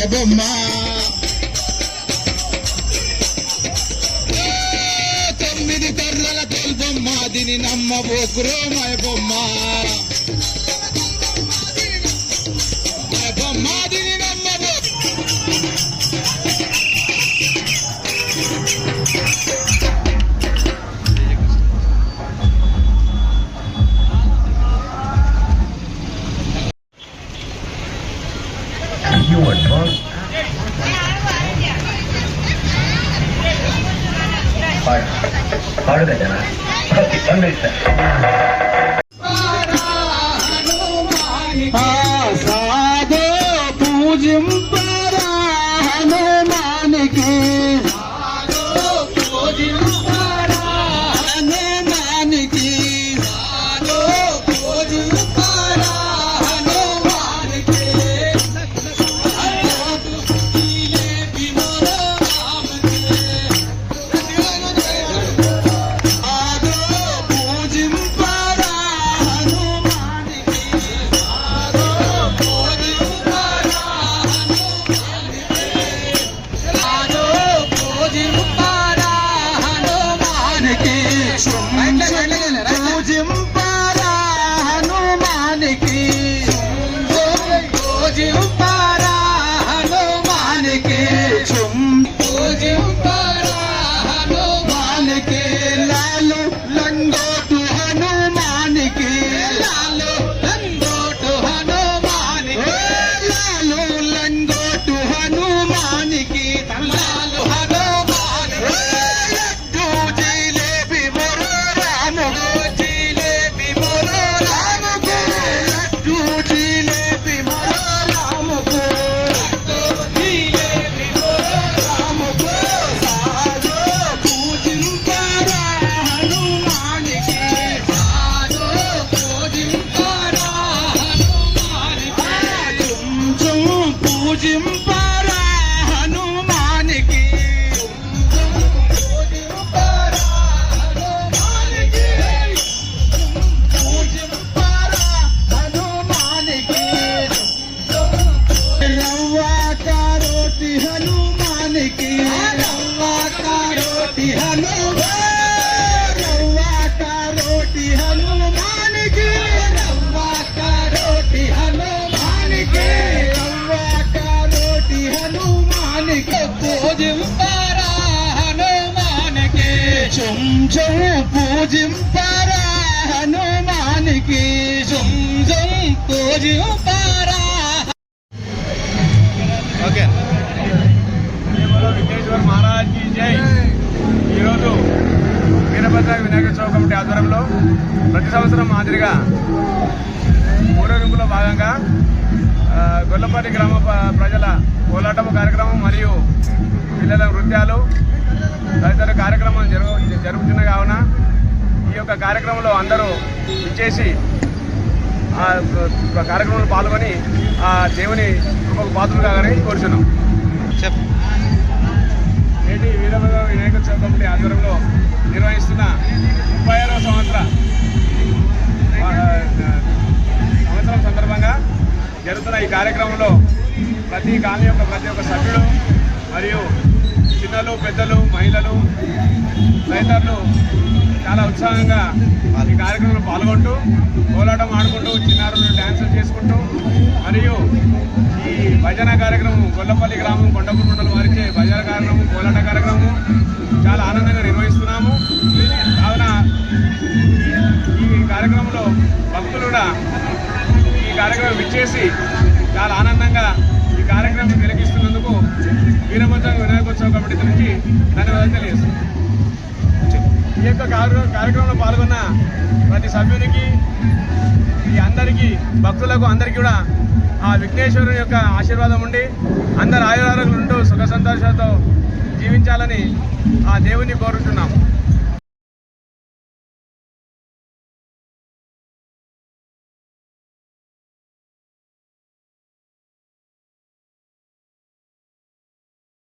మాయబొమ్మ తొమ్మిది కర్రల తోల్బొమ్మ దీని నమ్మబోకురో మాయబొమ్మ మాయబొమ్మ దీని నమ్మబో పాడు కదా సాధో పూజింపరా హనుమానికి హనుమానికి పూజింపరా హనుమానికి పూజింపరా. ఓకే, విఘ్నేశ్వర మహారాజ్ కి జై. ఈరోజు వీరభద్ర వినాయక చవితి కమిటీ ఆధ్వర్యంలో ప్రతి సంవత్సరం మాదిరిగా ఊరేగింపులో భాగంగా గొల్లపల్లి గ్రామ ప్రజల కోలాటం కార్యక్రమం మరియు పిల్లల నృత్యాలు తదితర కార్యక్రమాలు జరుగుతున్న కావున ఈ యొక్క కార్యక్రమంలో అందరూ ఇచ్చేసి ఆ కార్యక్రమంలో పాల్గొని ఆ దేవుని కృపకు పాత్రలు కాగానే కోరుచున్నాం. నేటి వీరభద్ర వినాయక చవితి కమిటీ ఆధ్వర్యంలో నిర్వహిస్తున్న 36వ సంవత్సరం సందర్భంగా జరుగుతున్న ఈ కార్యక్రమంలో ప్రతి కాలనీ యొక్క ప్రతి ఒక్క సభ్యుడు మరియు చిన్నలు పెద్దలు మహిళలు తదితరులు చాలా ఉత్సాహంగా ఈ కార్యక్రమంలో పాల్గొంటూ కోలాటం ఆడుకుంటూ చిన్నారులు డ్యాన్సులు చేసుకుంటూ మరియు ఈ భజన కార్యక్రమం గొల్లపల్లి గ్రామం కొండపూర్ మండలం వారిచే భజన కార్యక్రమం కోలాట కార్యక్రమం చాలా ఆనందంగా నిర్వహిస్తున్నాము. కావున ఈ కార్యక్రమంలో భక్తులు కూడా ఈ కార్యక్రమం విచ్చేసి చాలా ఆనందంగా ఈ కార్యక్రమం తిలకిస్తున్నందుకు వీరభద్ర వినాయకోత్సవ కమిటీ నుంచి ధన్యవాదాలు తెలియజేస్తున్నాం. ఈ యొక్క కార్యక్రమంలో పాల్గొన్న ప్రతి సభ్యునికి ఈ అందరికీ భక్తులకు అందరికీ కూడా ఆ విఘ్నేశ్వరుని యొక్క ఆశీర్వాదం ఉండి అందరు ఆయురారోగ్యాలు ఉంటూ సుఖ సంతోషాలతో జీవించాలని ఆ దేవుని కోరుతున్నాం.